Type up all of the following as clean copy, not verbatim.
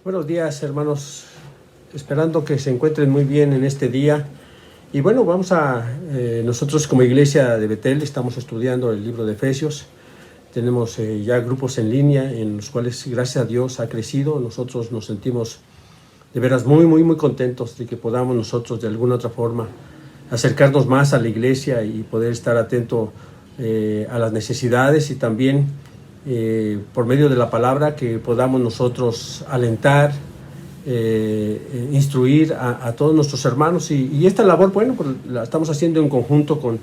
Buenos días, hermanos, esperando que se encuentren muy bien en este día. Y bueno, nosotros como iglesia de Betel estamos estudiando el libro de Efesios. Tenemos ya grupos en línea en los cuales, gracias a Dios, ha crecido. Nosotros nos sentimos de veras muy contentos de que podamos nosotros de alguna otra forma acercarnos más a la iglesia y poder estar atento a las necesidades y también por medio de la palabra que podamos nosotros alentar, instruir a todos nuestros hermanos y esta labor, bueno, pues la estamos haciendo en conjunto con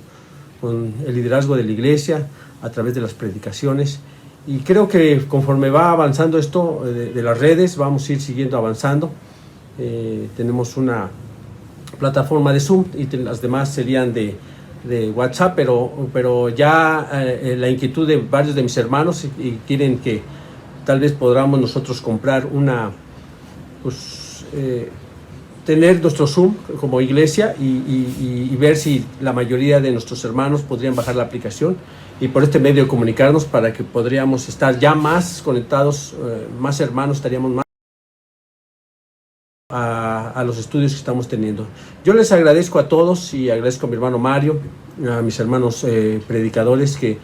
el liderazgo de la iglesia a través de las predicaciones, y creo que conforme va avanzando esto de las redes, vamos a ir siguiendo avanzando. Tenemos una plataforma de Zoom y las demás serían de WhatsApp, pero ya la inquietud de varios de mis hermanos y quieren que tal vez podamos nosotros comprar tener nuestro Zoom como iglesia y ver si la mayoría de nuestros hermanos podrían bajar la aplicación y por este medio comunicarnos para que podríamos estar ya más conectados, más hermanos, estaríamos más a los estudios que estamos teniendo. Yo les agradezco a todos y agradezco a mi hermano Mario, a mis hermanos predicadores que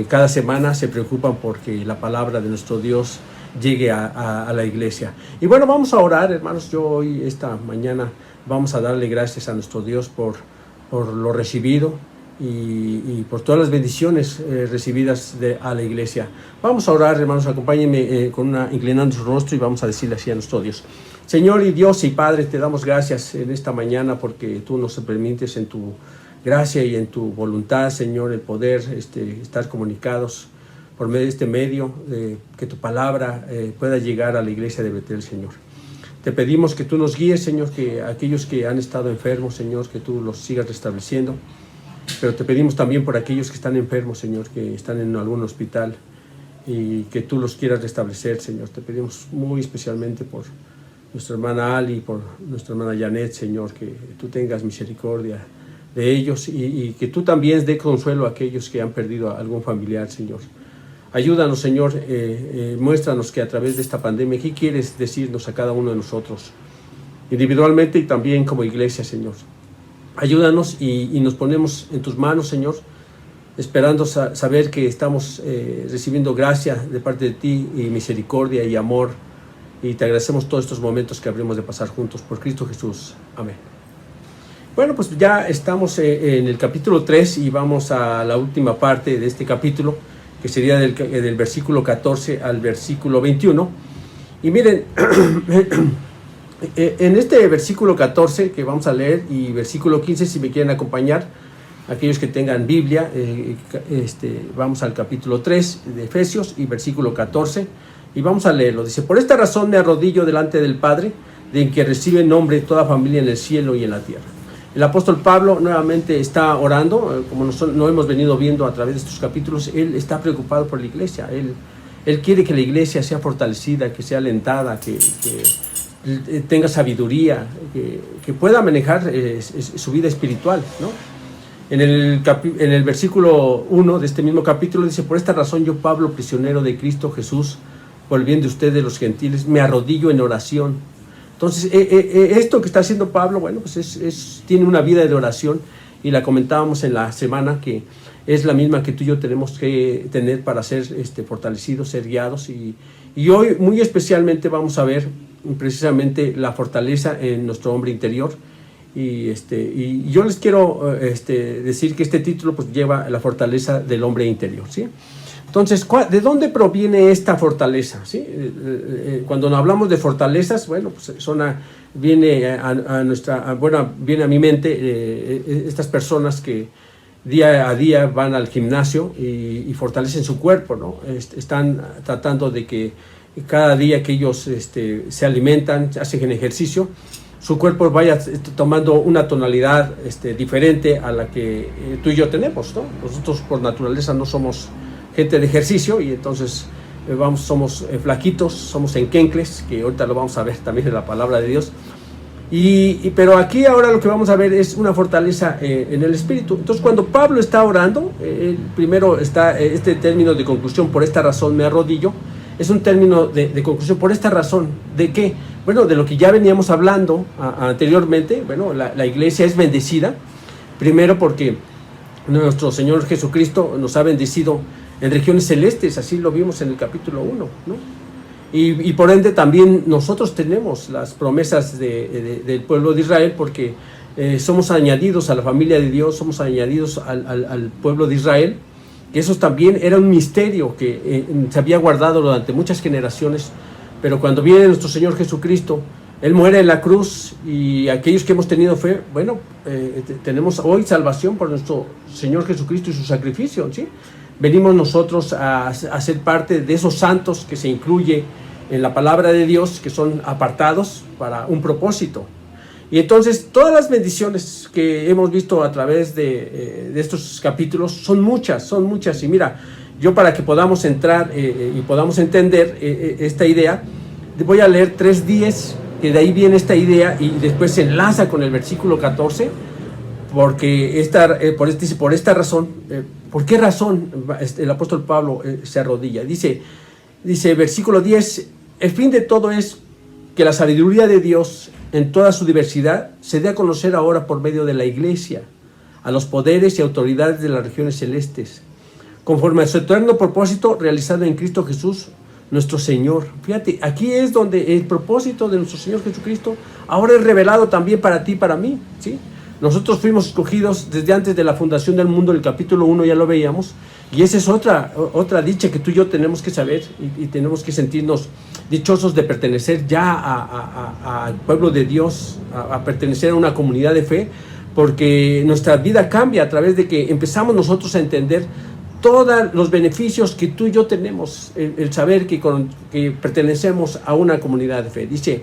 cada semana se preocupan porque la palabra de nuestro Dios llegue a la iglesia. Y bueno, vamos a orar, hermanos. Yo hoy, esta mañana, vamos a darle gracias a nuestro Dios por lo recibido y por todas las bendiciones recibidas a la iglesia. Vamos a orar, hermanos, acompáñenme inclinando su rostro y vamos a decirle así a nuestro Dios. Señor y Dios y Padre, te damos gracias en esta mañana porque tú nos permites en tu gracia y en tu voluntad, Señor, el poder estar comunicados por medio de este medio, que tu palabra pueda llegar a la iglesia de Betel, Señor. Te pedimos que tú nos guíes, Señor, que aquellos que han estado enfermos, Señor, que tú los sigas restableciendo, pero te pedimos también por aquellos que están enfermos, Señor, que están en algún hospital y que tú los quieras restablecer, Señor. Te pedimos muy especialmente por nuestra hermana Ali, por nuestra hermana Janet, Señor, que tú tengas misericordia de ellos y que tú también dé consuelo a aquellos que han perdido a algún familiar, Señor. Ayúdanos, Señor, muéstranos que a través de esta pandemia, ¿qué quieres decirnos a cada uno de nosotros? Individualmente y también como iglesia, Señor. Ayúdanos y nos ponemos en tus manos, Señor, esperando saber que estamos recibiendo gracia de parte de ti y misericordia y amor. Y te agradecemos todos estos momentos que habremos de pasar juntos por Cristo Jesús. Amén. Bueno, pues ya estamos en el capítulo 3 y vamos a la última parte de este capítulo, que sería del versículo 14 al versículo 21. Y miren, en este versículo 14 que vamos a leer y versículo 15, si me quieren acompañar, aquellos que tengan Biblia, vamos al capítulo 3 de Efesios y versículo 14. Y vamos a leerlo. Dice: por esta razón me arrodillo delante del Padre, de quien recibe nombre toda familia en el cielo y en la tierra. El apóstol Pablo nuevamente está orando, como no hemos venido viendo a través de estos capítulos. Él está preocupado por la iglesia. Él quiere que la iglesia sea fortalecida, que sea alentada, que tenga sabiduría, que pueda manejar su vida espiritual, ¿no? En el versículo 1 de este mismo capítulo dice: por esta razón yo, Pablo, prisionero de Cristo Jesús, por el bien de ustedes los gentiles, me arrodillo en oración. Entonces, esto que está haciendo Pablo, bueno, pues tiene una vida de oración, y la comentábamos en la semana, que es la misma que tú y yo tenemos que tener para ser fortalecidos, ser guiados, y hoy muy especialmente vamos a ver precisamente la fortaleza en nuestro hombre interior, y yo les quiero decir que este título pues lleva la fortaleza del hombre interior, ¿sí? Entonces, ¿de dónde proviene esta fortaleza? ¿Sí? Cuando hablamos de fortalezas, bueno, pues viene a mi mente estas personas que día a día van al gimnasio y fortalecen su cuerpo, ¿no? Están tratando de que cada día que ellos se alimentan, hacen ejercicio, su cuerpo vaya tomando una tonalidad diferente a la que tú y yo tenemos, ¿no? Nosotros por naturaleza no somos gente de ejercicio y entonces somos flaquitos, somos enquencles, que ahorita lo vamos a ver también en la palabra de Dios. Pero aquí ahora lo que vamos a ver es una fortaleza en el espíritu. Entonces, cuando Pablo está orando, primero está este término de conclusión: por esta razón me arrodillo. es un término de conclusión. Por esta razón, ¿de qué? Bueno, de lo que ya veníamos hablando anteriormente. Bueno, la iglesia es bendecida, primero porque nuestro Señor Jesucristo nos ha bendecido en regiones celestes, así lo vimos en el capítulo 1, ¿no? Y por ende también nosotros tenemos las promesas del pueblo de Israel, porque somos añadidos a la familia de Dios, somos añadidos al pueblo de Israel, que eso también era un misterio que se había guardado durante muchas generaciones, pero cuando viene nuestro Señor Jesucristo, Él muere en la cruz, y aquellos que hemos tenido fe, bueno, tenemos hoy salvación por nuestro Señor Jesucristo y su sacrificio, ¿sí? Venimos nosotros a ser parte de esos santos que se incluye en la palabra de Dios, que son apartados para un propósito. Y entonces todas las bendiciones que hemos visto a través de estos capítulos son muchas, y mira, yo para que podamos entrar y podamos entender esta idea, voy a leer 3:10, que de ahí viene esta idea y después se enlaza con el versículo 14, porque por esta razón, ¿por qué razón el apóstol Pablo se arrodilla? Dice versículo 10, el fin de todo es que la sabiduría de Dios en toda su diversidad se dé a conocer ahora por medio de la iglesia a los poderes y autoridades de las regiones celestes, conforme a su eterno propósito realizado en Cristo Jesús nuestro Señor. Fíjate, aquí es donde el propósito de nuestro Señor Jesucristo ahora es revelado también para ti y para mí, ¿sí? Nosotros fuimos escogidos desde antes de la fundación del mundo. El capítulo 1 ya lo veíamos, y esa es otra dicha que tú y yo tenemos que saber, y tenemos que sentirnos dichosos de pertenecer ya al pueblo de Dios, a pertenecer a una comunidad de fe, porque nuestra vida cambia a través de que empezamos nosotros a entender todos los beneficios que tú y yo tenemos, el saber que pertenecemos a una comunidad de fe. Dice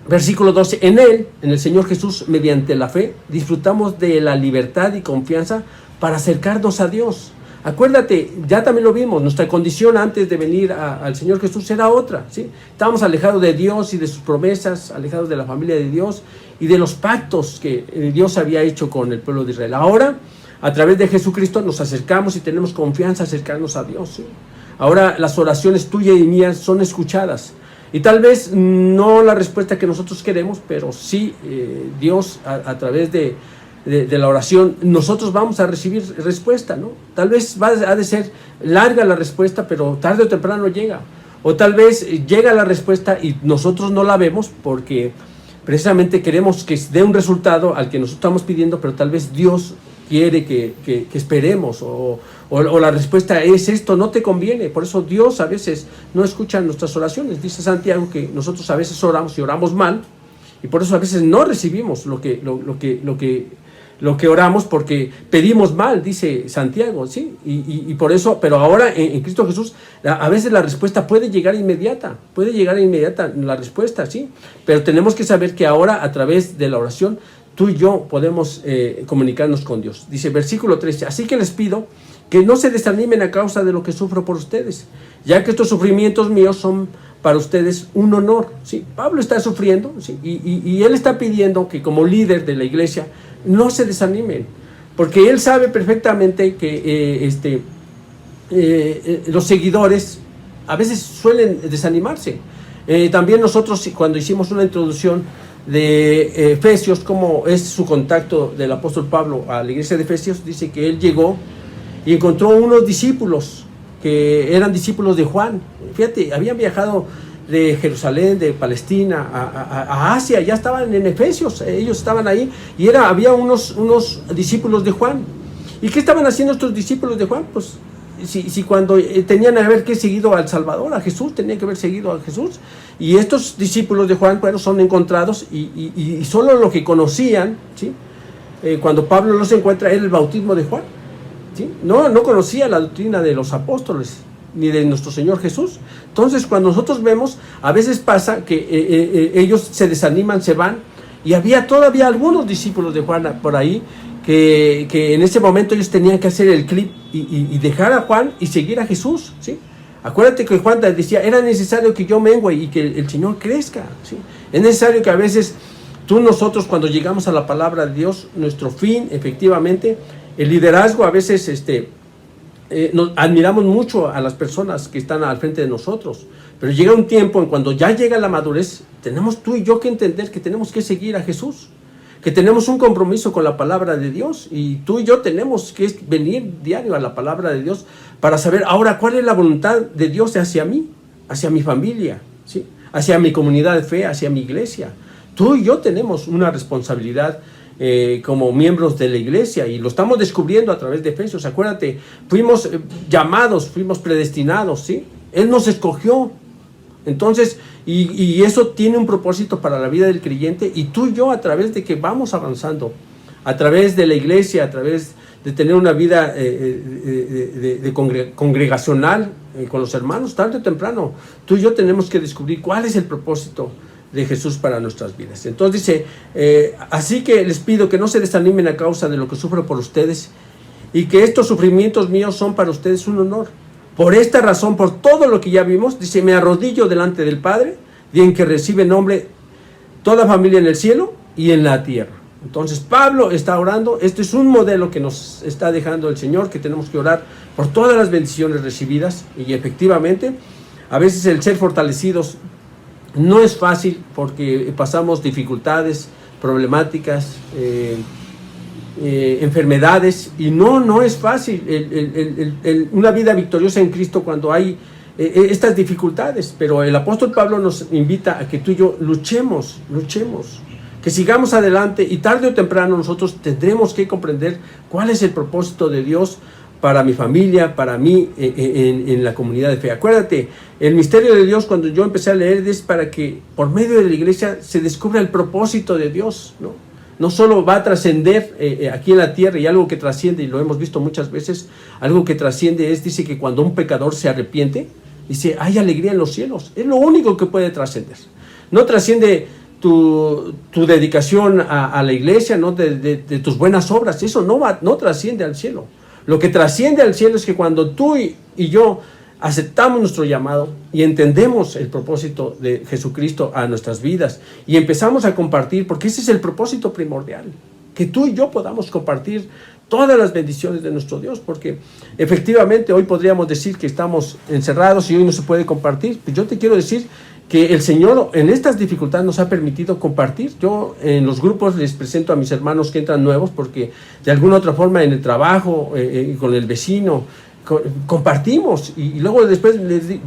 versículo 12, en Él, en el Señor Jesús, mediante la fe, disfrutamos de la libertad y confianza para acercarnos a Dios. Acuérdate, ya también lo vimos, nuestra condición antes de venir al Señor Jesús era otra, ¿sí? Estábamos alejados de Dios y de sus promesas, alejados de la familia de Dios y de los pactos que Dios había hecho con el pueblo de Israel. Ahora, a través de Jesucristo, nos acercamos y tenemos confianza a acercarnos a Dios, ¿sí? Ahora las oraciones tuyas y mías son escuchadas. Y tal vez no la respuesta que nosotros queremos, pero sí Dios a través de la oración, nosotros vamos a recibir respuesta, ¿no? Tal vez ha de ser larga la respuesta, pero tarde o temprano llega. O tal vez llega la respuesta y nosotros no la vemos porque precisamente queremos que dé un resultado al que nosotros estamos pidiendo, pero tal vez Dios quiere que esperemos, o la respuesta es esto no te conviene. Por eso Dios a veces no escucha nuestras oraciones. Dice Santiago que nosotros a veces oramos y oramos mal, y por eso a veces no recibimos lo que oramos, porque pedimos mal, dice Santiago, ¿sí? Y por eso, pero ahora en Cristo Jesús, a veces la respuesta puede llegar inmediata la respuesta, ¿sí? Pero tenemos que saber que ahora a través de la oración tú y yo podemos comunicarnos con Dios. Dice versículo 13, así que les pido que no se desanimen a causa de lo que sufro por ustedes, ya que estos sufrimientos míos son para ustedes un honor, ¿sí? Pablo está sufriendo, ¿sí? Y él está pidiendo que como líder de la iglesia no se desanimen, porque él sabe perfectamente que los seguidores a veces suelen desanimarse. También nosotros, cuando hicimos una introducción de Efesios, cómo es su contacto del apóstol Pablo a la iglesia de Efesios, dice que él llegó y encontró unos discípulos que eran discípulos de Juan. Fíjate, habían viajado de Jerusalén, de Palestina a Asia, ya estaban en Efesios, ellos estaban ahí, y había unos discípulos de Juan. ¿Y qué estaban haciendo estos discípulos de Juan? Pues si cuando tenían que haber seguido al Salvador, a Jesús, tenían que haber seguido a Jesús. Y estos discípulos de Juan, bueno, son encontrados y solo lo que conocían, ¿sí? Cuando Pablo los encuentra, era el bautismo de Juan, ¿sí? No conocía la doctrina de los apóstoles ni de nuestro Señor Jesús. Entonces, cuando nosotros vemos, a veces pasa que ellos se desaniman, se van, y había todavía algunos discípulos de Juan por ahí que en ese momento ellos tenían que hacer el clip y dejar a Juan y seguir a Jesús, ¿sí? Acuérdate que Juan decía, era necesario que yo mengüe y que el Señor crezca, ¿sí? Es necesario que a veces nosotros cuando llegamos a la palabra de Dios, nuestro fin, efectivamente, el liderazgo a veces nos admiramos mucho a las personas que están al frente de nosotros, pero llega un tiempo en cuando ya llega la madurez, tenemos tú y yo que entender que tenemos que seguir a Jesús, que tenemos un compromiso con la palabra de Dios, y tú y yo tenemos que venir diario a la palabra de Dios para saber ahora cuál es la voluntad de Dios hacia mí, hacia mi familia, ¿sí? Hacia mi comunidad de fe, hacia mi iglesia. Tú y yo tenemos una responsabilidad como miembros de la iglesia, y lo estamos descubriendo a través de Efesios. Acuérdate, fuimos llamados, fuimos predestinados, ¿sí? Él nos escogió. Entonces, y eso tiene un propósito para la vida del creyente, y tú y yo, a través de que vamos avanzando, a través de la iglesia, a través de tener una vida congregacional con los hermanos, tarde o temprano, tú y yo tenemos que descubrir cuál es el propósito de Jesús para nuestras vidas. Entonces dice, así que les pido que no se desanimen a causa de lo que sufro por ustedes, y que estos sufrimientos míos son para ustedes un honor. Por esta razón, por todo lo que ya vimos, dice, me arrodillo delante del Padre, de en que recibe nombre toda familia en el cielo y en la tierra. Entonces Pablo está orando. Este es un modelo que nos está dejando el Señor, que tenemos que orar por todas las bendiciones recibidas, y efectivamente, a veces el ser fortalecidos no es fácil, porque pasamos dificultades, problemáticas, enfermedades, y no es fácil una vida victoriosa en Cristo cuando hay estas dificultades. Pero el apóstol Pablo nos invita a que tú y yo luchemos, que sigamos adelante, y tarde o temprano nosotros tendremos que comprender cuál es el propósito de Dios para mi familia, para mí, en la comunidad de fe. Acuérdate, el misterio de Dios, cuando yo empecé a leer, es para que por medio de la iglesia se descubra el propósito de Dios, ¿no? No solo va a trascender aquí en la tierra, y algo que trasciende, y lo hemos visto muchas veces, algo que trasciende dice que cuando un pecador se arrepiente, dice, hay alegría en los cielos. Es lo único que puede trascender. No trasciende tu dedicación a la iglesia, ¿no? de tus buenas obras. Eso no trasciende al cielo. Lo que trasciende al cielo es que cuando tú y yo aceptamos nuestro llamado y entendemos el propósito de Jesucristo a nuestras vidas, y empezamos a compartir, porque ese es el propósito primordial, que tú y yo podamos compartir todas las bendiciones de nuestro Dios, porque efectivamente hoy podríamos decir que estamos encerrados y hoy no se puede compartir. Pues yo te quiero decir que el Señor en estas dificultades nos ha permitido compartir. Yo en los grupos les presento a mis hermanos que entran nuevos, porque de alguna otra forma en el trabajo, con el vecino, compartimos, y luego después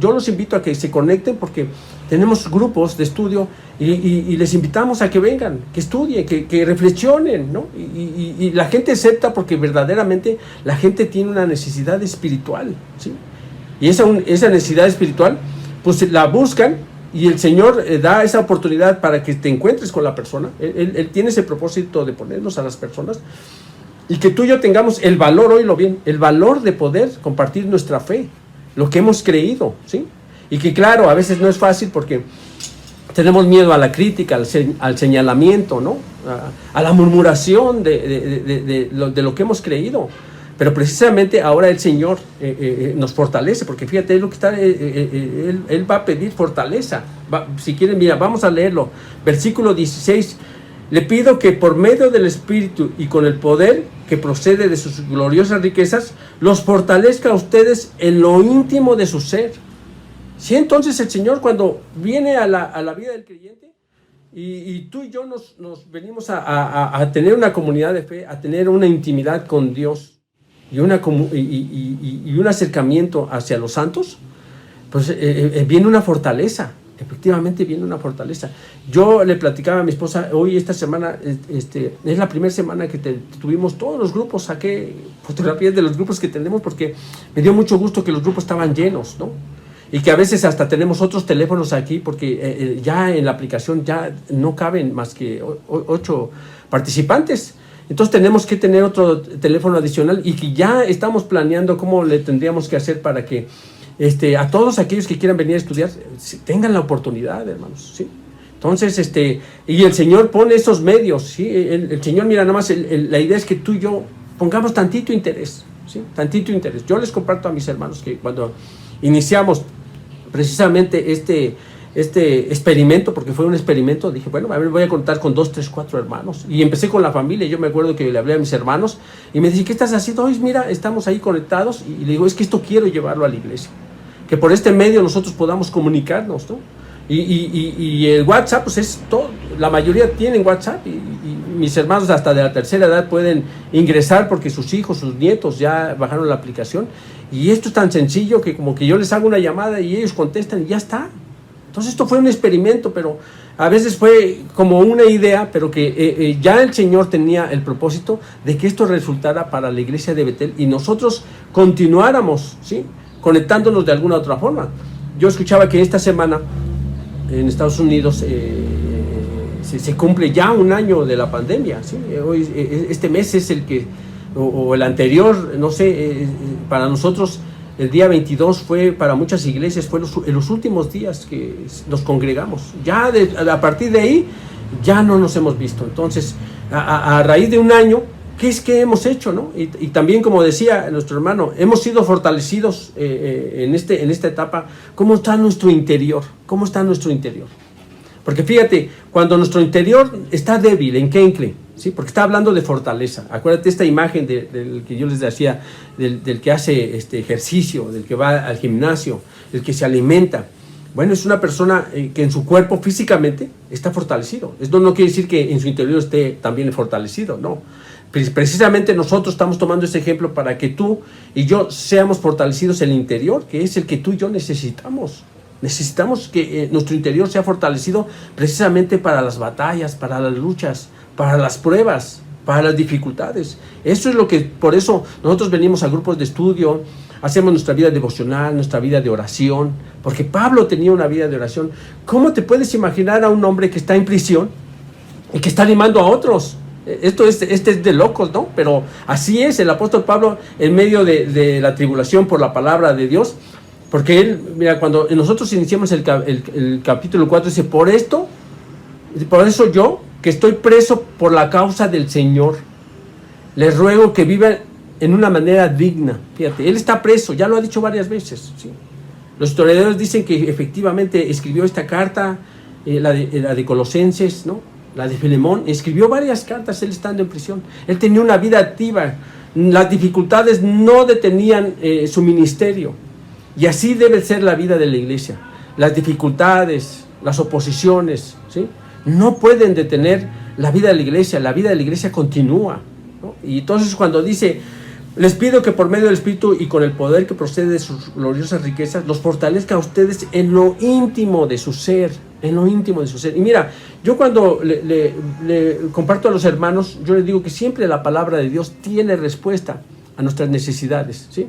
yo los invito a que se conecten, porque tenemos grupos de estudio, y les invitamos a que vengan, que estudien, que reflexionen, ¿no? Y la gente acepta, porque verdaderamente la gente tiene una necesidad espiritual, ¿sí? Y esa necesidad espiritual, pues la buscan, y el Señor da esa oportunidad para que te encuentres con la persona. Él tiene ese propósito de ponernos a las personas, y que tú y yo tengamos el valor, oílo bien, el valor de poder compartir nuestra fe, lo que hemos creído, ¿sí? Y que claro, a veces no es fácil, porque tenemos miedo a la crítica, al señalamiento, ¿no? A la murmuración de lo que hemos creído. Pero precisamente ahora el Señor nos fortalece, porque fíjate, es lo que está, Él va a pedir fortaleza. Si quieren, mira, vamos a leerlo. Versículo 16. Le pido que por medio del Espíritu y con el poder que procede de sus gloriosas riquezas, los fortalezca a ustedes en lo íntimo de su ser. Sí, entonces el Señor, cuando viene a la vida del creyente, y tú y yo nos venimos a tener una comunidad de fe, a tener una intimidad con Dios, y un acercamiento hacia los santos, pues viene una fortaleza. Efectivamente viene una fortaleza. Yo le platicaba a mi esposa, hoy esta semana, es la primera semana que tuvimos todos los grupos, saqué fotografías de los grupos que tenemos, porque me dio mucho gusto que los grupos estaban llenos, ¿no? Y que a veces hasta tenemos otros teléfonos aquí, porque ya en la aplicación ya no caben más que 8 participantes. Entonces tenemos que tener otro teléfono adicional, y que ya estamos planeando cómo le tendríamos que hacer para que a todos aquellos que quieran venir a estudiar tengan la oportunidad, hermanos, ¿sí? Entonces, y el Señor pone esos medios, ¿sí? El Señor, mira, nada más la idea es que tú y yo pongamos tantito interés, ¿sí? Tantito interés. Yo les comparto a mis hermanos que cuando iniciamos precisamente este experimento, porque fue un experimento, dije, bueno, a ver, voy a contar con 2, 3, 4 hermanos. Y empecé con la familia. Yo me acuerdo que le hablé a mis hermanos y me dice, ¿qué estás haciendo? Oye, mira, estamos ahí conectados. Y le digo, es que esto quiero llevarlo a la iglesia. Que por este medio nosotros podamos comunicarnos, ¿no? Y el WhatsApp, pues es todo, la mayoría tienen WhatsApp y mis hermanos hasta de la tercera edad pueden ingresar porque sus hijos, sus nietos ya bajaron la aplicación. Y esto es tan sencillo que como que yo les hago una llamada y ellos contestan y ya está. Entonces esto fue un experimento, pero a veces fue como una idea, pero que ya el Señor tenía el propósito de que esto resultara para la iglesia de Betel y nosotros continuáramos, ¿sí?, conectándonos de alguna otra forma. Yo escuchaba que esta semana en Estados Unidos se cumple ya un año de la pandemia, ¿sí? Hoy, este mes es el que, o el anterior, no sé, para nosotros el día 22 fue, para muchas iglesias, fue en los últimos días que nos congregamos. Ya a partir de ahí, ya no nos hemos visto. Entonces, a raíz de un año, ¿qué es que hemos hecho, no? Y también, como decía nuestro hermano, hemos sido fortalecidos en esta etapa. ¿Cómo está nuestro interior? ¿Cómo está nuestro interior? Porque fíjate, cuando nuestro interior está débil, ¿en qué incre? ¿Sí? Porque está hablando de fortaleza. Acuérdate esta imagen del que yo les decía, del que hace ejercicio, del que va al gimnasio, del que se alimenta. Bueno, es una persona que en su cuerpo físicamente está fortalecido. Esto no quiere decir que en su interior esté también fortalecido, no. Precisamente nosotros estamos tomando ese ejemplo para que tú y yo seamos fortalecidos en el interior, que es el que tú y yo necesitamos. Necesitamos que nuestro interior sea fortalecido precisamente para las batallas, para las luchas, para las pruebas, para las dificultades. Eso es lo que, por eso nosotros venimos a grupos de estudio, hacemos nuestra vida devocional, nuestra vida de oración, porque Pablo tenía una vida de oración. ¿Cómo te puedes imaginar a un hombre que está en prisión y que está animando a otros? Este es de locos, ¿no? Pero así es el apóstol Pablo en medio de la tribulación por la palabra de Dios, porque él, mira, cuando nosotros iniciamos el capítulo 4, dice, por eso yo, que estoy preso por la causa del Señor, les ruego que vivan en una manera digna. Fíjate, él está preso, ya lo ha dicho varias veces, ¿sí? Los historiadores dicen que efectivamente escribió esta carta, la de Colosenses, ¿no?, la de Filemón, escribió varias cartas él estando en prisión. Él tenía una vida activa. Las dificultades no detenían su ministerio. Y así debe ser la vida de la iglesia. Las dificultades, las oposiciones, ¿sí?, no pueden detener la vida de la iglesia. La vida de la iglesia continúa, ¿no? Y entonces cuando dice, les pido que por medio del Espíritu y con el poder que procede de sus gloriosas riquezas, los fortalezca a ustedes en lo íntimo de su ser. En lo íntimo de su ser. Y mira, yo cuando le comparto a los hermanos, yo les digo que siempre la palabra de Dios tiene respuesta a nuestras necesidades, ¿sí?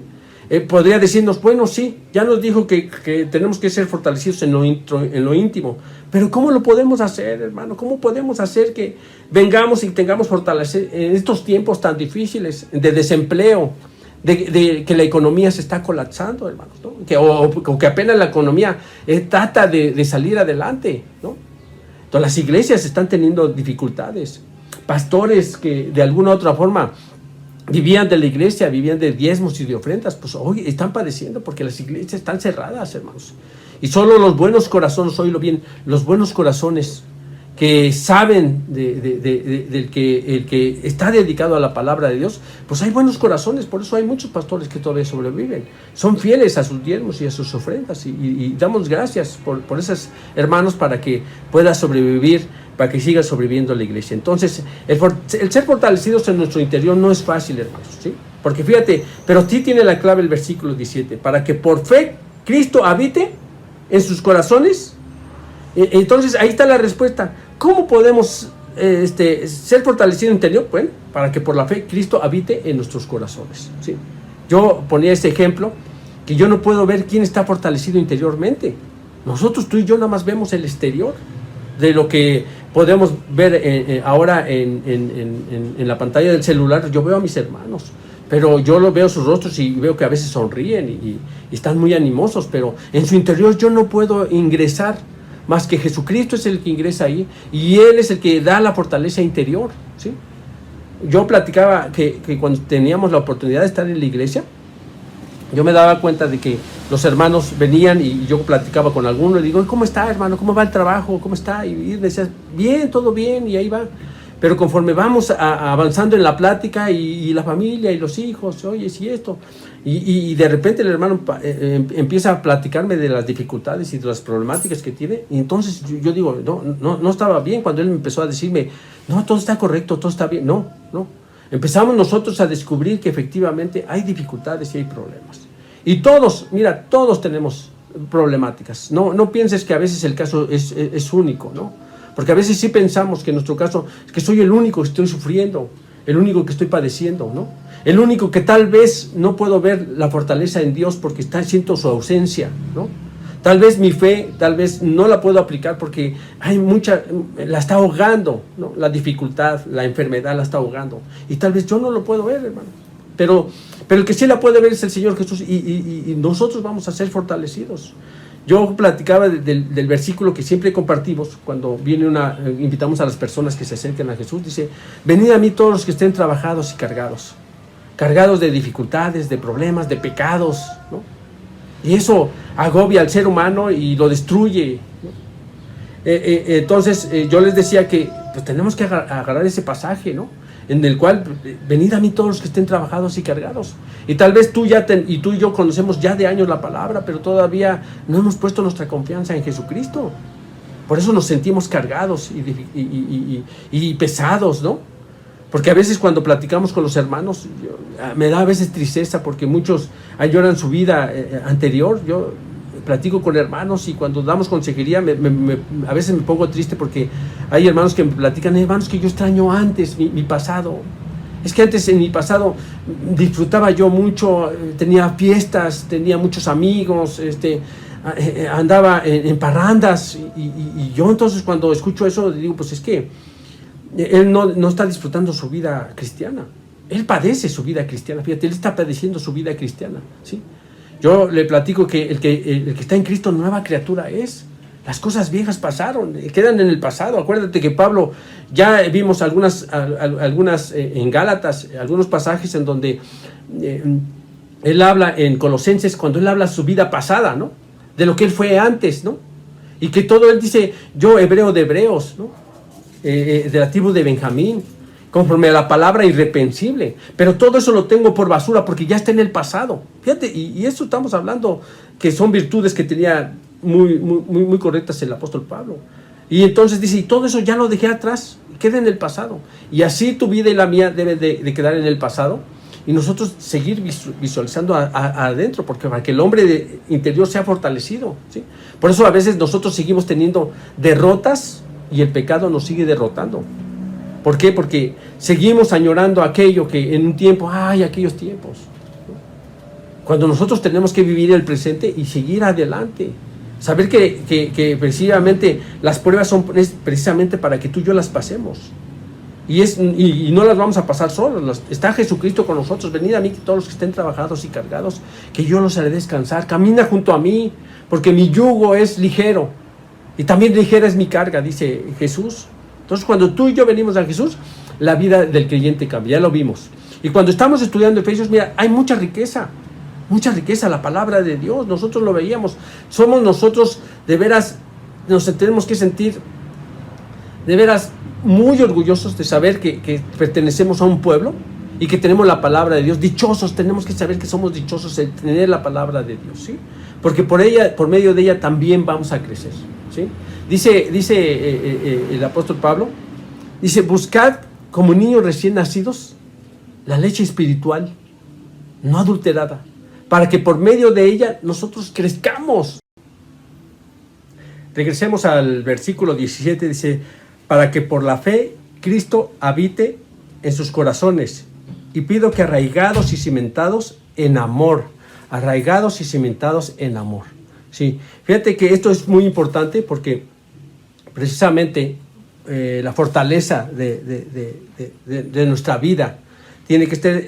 Podría decirnos, bueno, sí, ya nos dijo que tenemos que ser fortalecidos en lo íntimo, pero ¿cómo lo podemos hacer, hermano? ¿Cómo podemos hacer que vengamos y tengamos fortalecer en estos tiempos tan difíciles de desempleo, de que la economía se está colapsando, hermanos, ¿no? O que apenas la economía trata de salir adelante, ¿no? Entonces las iglesias están teniendo dificultades. Pastores que de alguna u otra forma vivían de la iglesia, vivían de diezmos y de ofrendas, pues hoy están padeciendo porque las iglesias están cerradas, hermanos. Y solo los buenos corazones, oílo bien, los buenos corazones que saben el que está dedicado a la palabra de Dios, pues hay buenos corazones. Por eso hay muchos pastores que todavía sobreviven, son fieles a sus diezmos y a sus ofrendas, y damos gracias por esos hermanos para que pueda sobrevivir, para que siga sobreviviendo la iglesia. Entonces el ser fortalecidos en nuestro interior no es fácil, hermanos, ¿sí? Porque fíjate, pero sí tiene la clave el versículo 17, para que por fe Cristo habite en sus corazones. Entonces ahí está la respuesta. ¿Cómo podemos ser fortalecidos interior? Bueno, para que por la fe Cristo habite en nuestros corazones, ¿sí? Yo ponía este ejemplo, que yo no puedo ver quién está fortalecido interiormente. Nosotros, tú y yo, nada más vemos el exterior de lo que podemos ver ahora en la pantalla del celular. Yo veo a mis hermanos, pero yo lo veo sus rostros y veo que a veces sonríen y están muy animosos, pero en su interior yo no puedo ingresar, más que Jesucristo es el que ingresa ahí, y Él es el que da la fortaleza interior, ¿sí? Yo platicaba que cuando teníamos la oportunidad de estar en la iglesia, yo me daba cuenta de que los hermanos venían y yo platicaba con alguno, y digo, ¿cómo está, hermano? ¿Cómo va el trabajo? ¿Cómo está? Y me decía, bien, todo bien, y ahí va. Pero conforme vamos avanzando en la plática y la familia y los hijos, oye, sí esto, y de repente el hermano empieza a platicarme de las dificultades y de las problemáticas que tiene, y entonces yo digo, no estaba bien cuando él empezó a decirme, no, todo está correcto, todo está bien, no. Empezamos nosotros a descubrir que efectivamente hay dificultades y hay problemas. Y todos, mira, todos tenemos problemáticas. No pienses que a veces el caso es único, ¿no? Porque a veces sí pensamos que en nuestro caso es que soy el único que estoy sufriendo, el único que estoy padeciendo, ¿no? El único que tal vez no puedo ver la fortaleza en Dios porque siento su ausencia, ¿no? Tal vez mi fe, tal vez no la puedo aplicar porque hay la está ahogando, ¿no? La dificultad, la enfermedad la está ahogando. Y tal vez yo no lo puedo ver, hermano. Pero el que sí la puede ver es el Señor Jesús y nosotros vamos a ser fortalecidos. Yo platicaba del versículo que siempre compartimos cuando invitamos a las personas que se acerquen a Jesús. Dice, venid a mí todos los que estén trabajados y cargados de dificultades, de problemas, de pecados, ¿no? Y eso agobia al ser humano y lo destruye, ¿no? Entonces yo les decía que pues, tenemos que agarrar ese pasaje, ¿no? En el cual, venid a mí todos los que estén trabajados y cargados. Y tal vez tú y yo conocemos ya de años la palabra, pero todavía no hemos puesto nuestra confianza en Jesucristo. Por eso nos sentimos cargados y pesados, ¿no? Porque a veces cuando platicamos con los hermanos, me da a veces tristeza porque muchos añoran su vida anterior. Yo platico con hermanos y cuando damos consejería a veces me pongo triste porque hay hermanos que me platican, hermanos, que yo extraño antes mi pasado. Es que antes en mi pasado disfrutaba yo mucho, tenía fiestas, tenía muchos amigos, andaba en parrandas y yo entonces cuando escucho eso digo, pues es que él no está disfrutando su vida cristiana. Él padece su vida cristiana, fíjate, él está padeciendo su vida cristiana, ¿sí? Yo le platico que el que está en Cristo, nueva criatura es. Las cosas viejas pasaron, quedan en el pasado. Acuérdate que Pablo, ya vimos algunas en Gálatas, algunos pasajes en donde él habla en Colosenses, cuando él habla de su vida pasada, ¿no? De lo que él fue antes, ¿no? Y que todo él dice, yo hebreo de hebreos, ¿no? De la tribu de Benjamín, conforme a la palabra irreprensible, pero todo eso lo tengo por basura porque ya está en el pasado. Fíjate, y eso estamos hablando que son virtudes que tenía muy correctas el apóstol Pablo. Y entonces dice, y todo eso ya lo dejé atrás, queda en el pasado. Y así tu vida y la mía deben de quedar en el pasado y nosotros seguir visualizando adentro, porque para que el hombre interior sea fortalecido, ¿sí? Por eso a veces nosotros seguimos teniendo derrotas y el pecado nos sigue derrotando. ¿Por qué? Porque seguimos añorando aquello que en un tiempo, aquellos tiempos, ¿no? Cuando nosotros tenemos que vivir el presente y seguir adelante. Saber que precisamente las pruebas son precisamente para que tú y yo las pasemos. Y no las vamos a pasar solos. Está Jesucristo con nosotros. Venid a mí todos los que estén trabajados y cargados, que yo los haré descansar. Camina junto a mí, porque mi yugo es ligero. Y también ligera es mi carga, dice Jesús. Entonces, cuando tú y yo venimos a Jesús, la vida del creyente cambia, ya lo vimos. Y cuando estamos estudiando Efesios, mira, hay mucha riqueza, la palabra de Dios, nosotros lo veíamos. Somos nosotros, de veras, nos tenemos que sentir, de veras, muy orgullosos de saber que pertenecemos a un pueblo y que tenemos la palabra de Dios. Dichosos, tenemos que saber que somos dichosos de tener la palabra de Dios, ¿sí? Porque por medio de ella también vamos a crecer, ¿sí? Dice el apóstol Pablo, dice, buscad como niños recién nacidos la leche espiritual, no adulterada, para que por medio de ella nosotros crezcamos. Regresemos al versículo 17, dice, para que por la fe Cristo habite en sus corazones, y pido que arraigados y cimentados en amor, sí. Fíjate que esto es muy importante porque precisamente la fortaleza de nuestra vida tiene que estar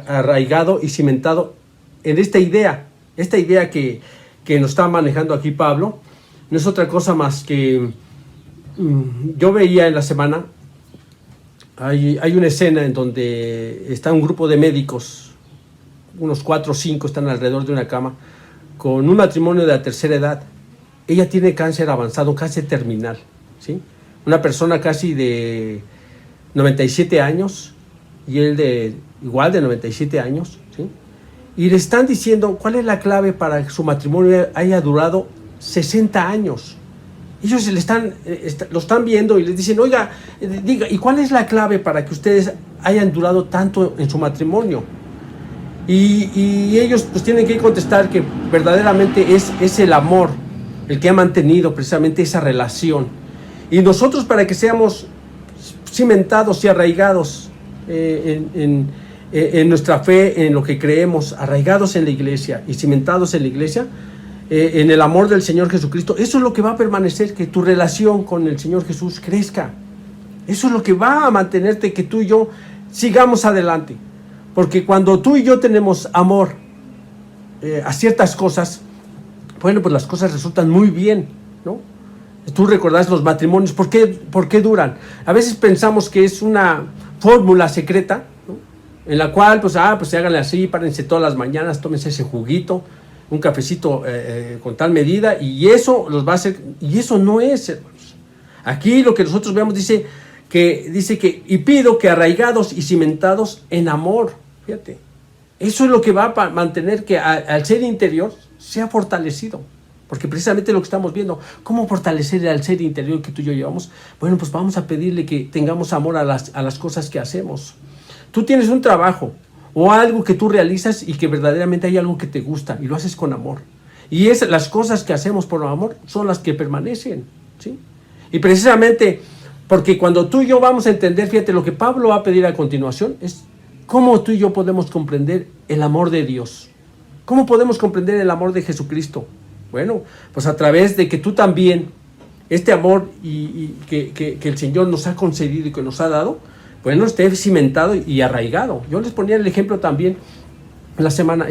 arraigado y cimentado en esta idea que nos está manejando aquí Pablo. No es otra cosa más que yo veía en la semana, hay una escena en donde está un grupo de médicos unos 4 o 5 están alrededor de una cama, con un matrimonio de la tercera edad. Ella tiene cáncer avanzado, cáncer terminal, ¿sí? Una persona casi de 97 años y él igual de 97 años, ¿sí? Y le están diciendo cuál es la clave para que su matrimonio haya durado 60 años. Ellos lo están viendo y les dicen, oiga, diga, ¿y cuál es la clave para que ustedes hayan durado tanto en su matrimonio? Y ellos pues tienen que contestar que verdaderamente es el amor el que ha mantenido precisamente esa relación. Y nosotros, para que seamos cimentados y arraigados en nuestra fe, en lo que creemos, arraigados en la iglesia y cimentados en la iglesia, en el amor del Señor Jesucristo, eso es lo que va a permanecer, que tu relación con el Señor Jesús crezca. Eso es lo que va a mantenerte, que tú y yo sigamos adelante. Porque cuando tú y yo tenemos amor a ciertas cosas, bueno, pues las cosas resultan muy bien, ¿no? Tú recordás los matrimonios, ¿por qué duran? A veces pensamos que es una fórmula secreta, ¿no? En la cual, pues háganle así, párense todas las mañanas, tómense ese juguito, un cafecito con tal medida, y eso los va a hacer, y eso no es, hermanos. Aquí lo que nosotros vemos dice que, y pido que arraigados y cimentados en amor. Fíjate, eso es lo que va a mantener que al ser interior sea fortalecido, porque precisamente lo que estamos viendo, ¿cómo fortalecer al ser interior que tú y yo llevamos? Bueno, pues vamos a pedirle que tengamos amor a las cosas que hacemos. Tú tienes un trabajo o algo que tú realizas y que verdaderamente hay algo que te gusta y lo haces con amor, y las cosas que hacemos por amor son las que permanecen, ¿sí? Y precisamente porque cuando tú y yo vamos a entender, fíjate, lo que Pablo va a pedir a continuación es ¿cómo tú y yo podemos comprender el amor de Dios? ¿Cómo podemos comprender el amor de Jesucristo? Bueno, pues a través de que tú también, este amor que el Señor nos ha concedido y que nos ha dado, bueno, esté cimentado y arraigado. Yo les ponía el ejemplo también en la semana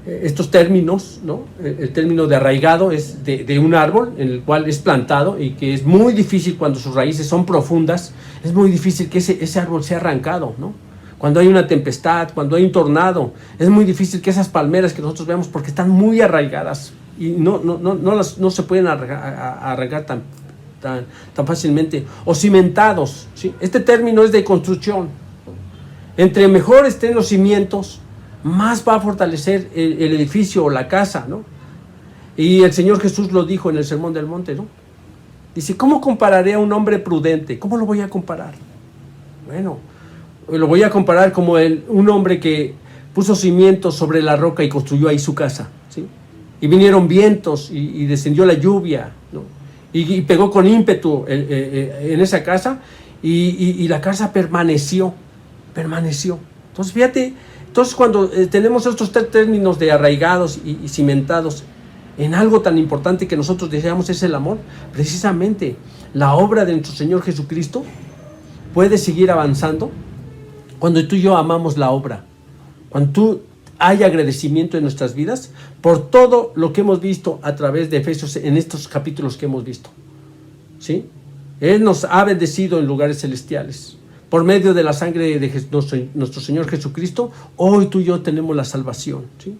estos términos, ¿no? El término de arraigado es de un árbol en el cual es plantado y que es muy difícil cuando sus raíces son profundas, es muy difícil que ese árbol sea arrancado, ¿no? Cuando hay una tempestad, cuando hay un tornado, es muy difícil que esas palmeras que nosotros vemos, porque están muy arraigadas y no se pueden arraigar tan fácilmente, o cimentados, ¿sí? Este término es de construcción. Entre mejor estén los cimientos, más va a fortalecer el edificio o la casa, ¿no? Y el Señor Jesús lo dijo en el Sermón del Monte, ¿no? Dice, ¿cómo compararé a un hombre prudente? ¿Cómo lo voy a comparar? Bueno, lo voy a comparar como un hombre que puso cimientos sobre la roca y construyó ahí su casa, ¿sí? Y vinieron vientos y descendió la lluvia, ¿no? Y pegó con ímpetu en esa casa y la casa permaneció. Entonces, fíjate, cuando tenemos estos tres términos de arraigados y cimentados en algo tan importante que nosotros deseamos es el amor, precisamente la obra de nuestro Señor Jesucristo puede seguir avanzando cuando tú y yo amamos la obra, cuando hay agradecimiento en nuestras vidas por todo lo que hemos visto a través de Efesios en estos capítulos que hemos visto, ¿sí? Él nos ha bendecido en lugares celestiales. Por medio de la sangre de nuestro Señor Jesucristo, hoy tú y yo tenemos la salvación, ¿sí?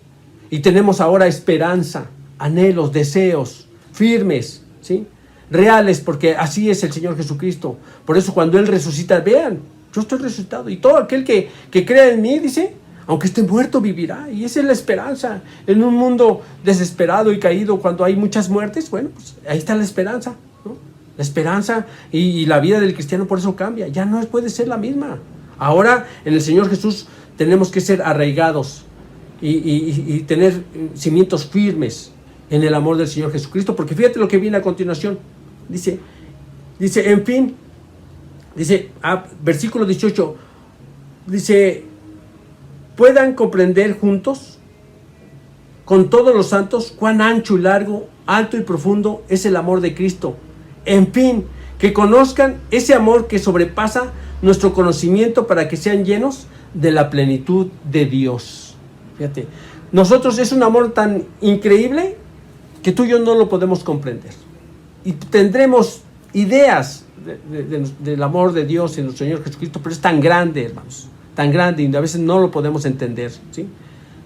Y tenemos ahora esperanza, anhelos, deseos firmes, ¿sí? Reales, porque así es el Señor Jesucristo. Por eso cuando Él resucita, vean, yo estoy resucitado. Y todo aquel que crea en mí, dice, aunque esté muerto, vivirá. Y esa es la esperanza. En un mundo desesperado y caído, cuando hay muchas muertes, bueno, pues ahí está la esperanza, ¿no? La esperanza y la vida del cristiano por eso cambia. Ya no puede ser la misma. Ahora en el Señor Jesús tenemos que ser arraigados y tener cimientos firmes en el amor del Señor Jesucristo. Porque fíjate lo que viene a continuación. Dice, en fin, versículo 18, dice, puedan comprender juntos con todos los santos cuán ancho y largo, alto y profundo es el amor de Cristo. En fin, que conozcan ese amor que sobrepasa nuestro conocimiento para que sean llenos de la plenitud de Dios. Fíjate, nosotros es un amor tan increíble que tú y yo no lo podemos comprender. Y tendremos ideas del amor de Dios en nuestro Señor Jesucristo, pero es tan grande, hermanos, tan grande y a veces no lo podemos entender, ¿sí?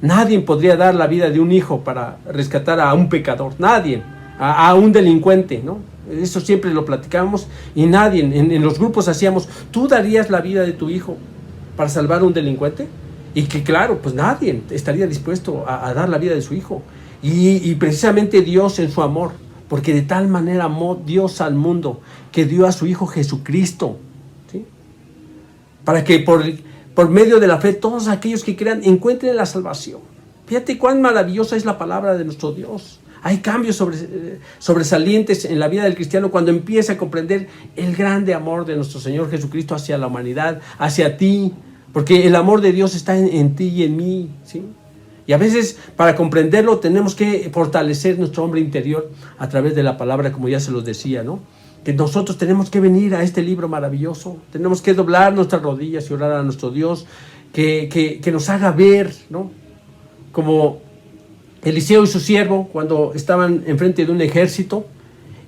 Nadie podría dar la vida de un hijo para rescatar a un pecador, nadie, a un delincuente, ¿no? Eso siempre lo platicábamos y nadie, en los grupos hacíamos, ¿tú darías la vida de tu hijo para salvar a un delincuente? Y que claro, pues nadie estaría dispuesto a dar la vida de su hijo. Y precisamente Dios en su amor, porque de tal manera amó Dios al mundo, que dio a su Hijo Jesucristo, ¿sí? Para que por medio de la fe todos aquellos que crean encuentren la salvación. Fíjate cuán maravillosa es la palabra de nuestro Dios. Hay cambios sobresalientes en la vida del cristiano cuando empieza a comprender el grande amor de nuestro Señor Jesucristo hacia la humanidad, hacia ti, porque el amor de Dios está en ti y en mí, ¿sí? Y a veces para comprenderlo tenemos que fortalecer nuestro hombre interior a través de la palabra, como ya se los decía, ¿no? Que nosotros tenemos que venir a este libro maravilloso, tenemos que doblar nuestras rodillas y orar a nuestro Dios, que nos haga ver, ¿no? Como Eliseo y su siervo, cuando estaban enfrente de un ejército,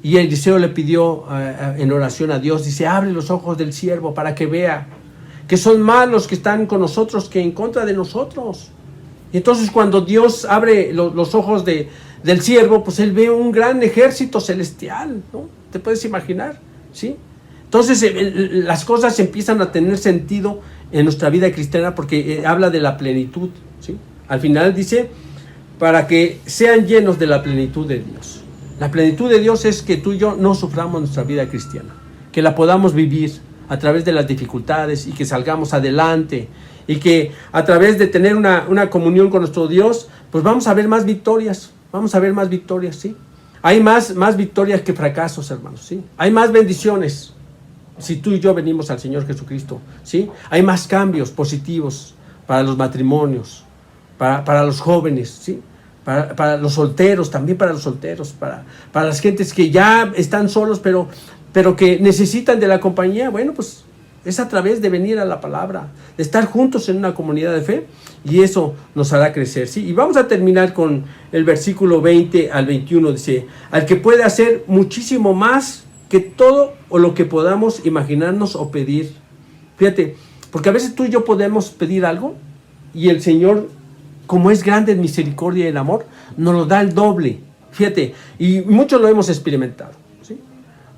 y Eliseo le pidió en oración a Dios, dice, abre los ojos del siervo para que vea que son más los que están con nosotros que en contra de nosotros. Y entonces cuando Dios abre los ojos del siervo, pues él ve un gran ejército celestial, ¿no? ¿Te puedes imaginar? ¿Sí? Entonces las cosas empiezan a tener sentido en nuestra vida cristiana porque habla de la plenitud, ¿sí? Al final dice, para que sean llenos de la plenitud de Dios. La plenitud de Dios es que tú y yo no suframos nuestra vida cristiana, que la podamos vivir a través de las dificultades y que salgamos adelante y que a través de tener una comunión con nuestro Dios, pues vamos a ver más victorias, ¿sí? Hay más victorias que fracasos, hermanos, ¿sí? Hay más bendiciones si tú y yo venimos al Señor Jesucristo, ¿sí? Hay más cambios positivos para los matrimonios, para los jóvenes, ¿sí? Para los solteros, también para los solteros, para las gentes que ya están solos, pero que necesitan de la compañía. Bueno, pues es a través de venir a la palabra, de estar juntos en una comunidad de fe, y eso nos hará crecer, ¿sí? Y vamos a terminar con el versículo 20 al 21, dice, al que puede hacer muchísimo más que todo o lo que podamos imaginarnos o pedir. Fíjate, porque a veces tú y yo podemos pedir algo, y el Señor, como es grande en misericordia y en amor, nos lo da el doble. Fíjate, y muchos lo hemos experimentado, ¿sí?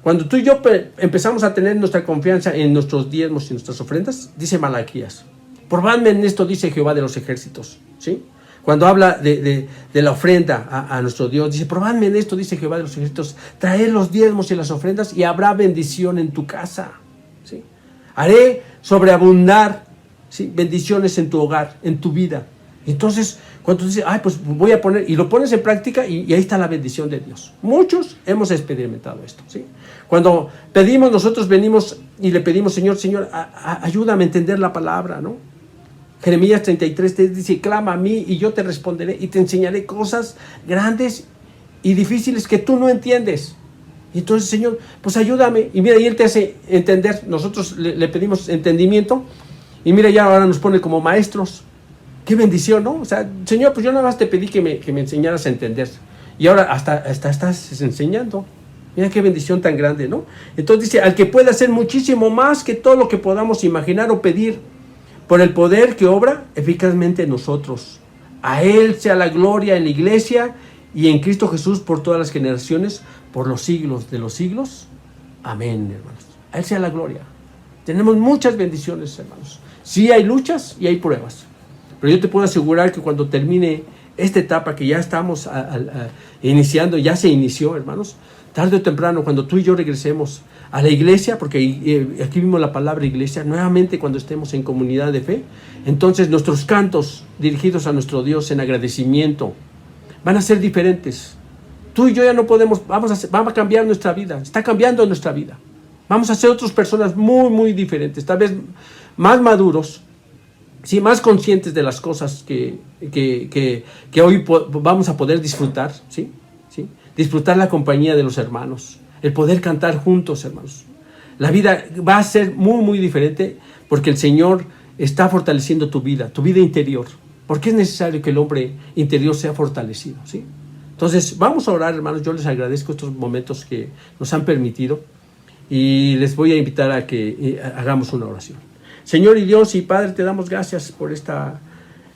Cuando tú y yo empezamos a tener nuestra confianza en nuestros diezmos y nuestras ofrendas, dice Malaquías, probadme en esto, dice Jehová de los ejércitos, ¿sí? Cuando habla de la ofrenda a nuestro Dios, dice, probadme en esto, dice Jehová de los ejércitos, traed los diezmos y las ofrendas y habrá bendición en tu casa, ¿sí? Haré sobreabundar, ¿sí? Bendiciones en tu hogar, en tu vida. Entonces, cuando tú dices, pues voy a poner, y lo pones en práctica, y ahí está la bendición de Dios. Muchos hemos experimentado esto, ¿sí? Cuando pedimos, nosotros venimos y le pedimos, Señor, ayúdame a entender la palabra, ¿no? Jeremías 33 te dice, clama a mí y yo te responderé y te enseñaré cosas grandes y difíciles que tú no entiendes. Y entonces, Señor, pues ayúdame. Y mira, y Él te hace entender. Nosotros le pedimos entendimiento, y mira, ya ahora nos pone como maestros. Qué bendición, ¿no? O sea, Señor, pues yo nada más te pedí que me enseñaras a entender. Y ahora hasta estás enseñando. Mira qué bendición tan grande, ¿no? Entonces dice, al que puede hacer muchísimo más que todo lo que podamos imaginar o pedir, por el poder que obra eficazmente en nosotros. A Él sea la gloria en la iglesia y en Cristo Jesús por todas las generaciones, por los siglos de los siglos. Amén, hermanos. A Él sea la gloria. Tenemos muchas bendiciones, hermanos. Sí hay luchas y hay pruebas. Pero yo te puedo asegurar que cuando termine esta etapa que ya estamos iniciando, ya se inició, hermanos, tarde o temprano, cuando tú y yo regresemos a la iglesia, porque aquí vimos la palabra iglesia, nuevamente cuando estemos en comunidad de fe, entonces nuestros cantos dirigidos a nuestro Dios en agradecimiento van a ser diferentes. Tú y yo ya no podemos, vamos a cambiar nuestra vida, está cambiando nuestra vida. Vamos a ser otras personas muy, muy diferentes, tal vez más maduros, sí, más conscientes de las cosas que hoy vamos a poder disfrutar, ¿sí? ¿Sí? Disfrutar la compañía de los hermanos, el poder cantar juntos, hermanos. La vida va a ser muy, muy diferente porque el Señor está fortaleciendo tu vida interior, porque es necesario que el hombre interior sea fortalecido, ¿sí? Entonces, vamos a orar, hermanos. Yo les agradezco estos momentos que nos han permitido y les voy a invitar a que hagamos una oración. Señor y Dios y Padre, te damos gracias por esta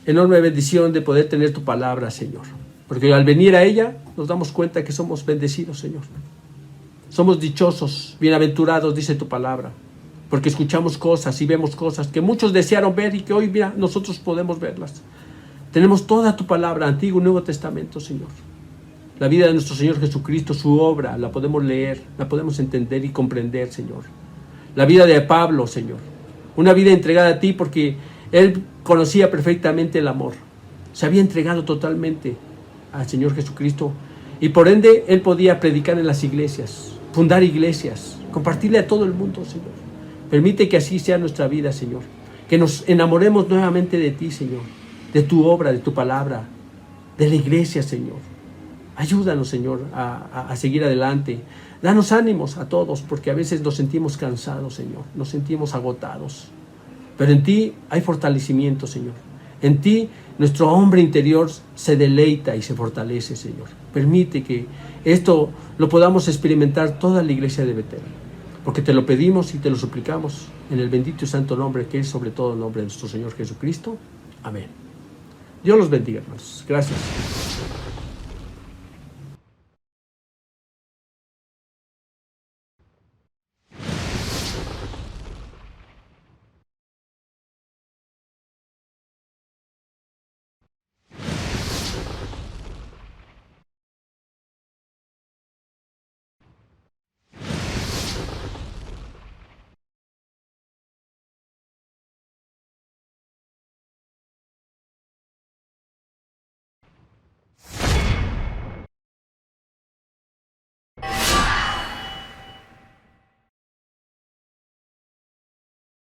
enorme bendición de poder tener tu palabra, Señor. Porque al venir a ella nos damos cuenta que somos bendecidos, Señor. Somos dichosos, bienaventurados, dice tu palabra. Porque escuchamos cosas y vemos cosas que muchos desearon ver y que hoy, mira, nosotros podemos verlas. Tenemos toda tu palabra, Antiguo y Nuevo Testamento, Señor. La vida de nuestro Señor Jesucristo, su obra, la podemos leer, la podemos entender y comprender, Señor. La vida de Pablo, Señor. Una vida entregada a ti porque él conocía perfectamente el amor. Se había entregado totalmente al Señor Jesucristo y por ende él podía predicar en las iglesias, fundar iglesias, compartirle a todo el mundo, Señor. Permite que así sea nuestra vida, Señor. Que nos enamoremos nuevamente de ti, Señor. De tu obra, de tu palabra, de la iglesia, Señor. Ayúdanos, Señor, a seguir adelante. Danos ánimos a todos, porque a veces nos sentimos cansados, Señor. Nos sentimos agotados. Pero en ti hay fortalecimiento, Señor. En ti nuestro hombre interior se deleita y se fortalece, Señor. Permite que esto lo podamos experimentar toda la iglesia de Betel. Porque te lo pedimos y te lo suplicamos en el bendito y santo nombre que es sobre todo el nombre de nuestro Señor Jesucristo. Amén. Dios los bendiga, hermanos. Gracias.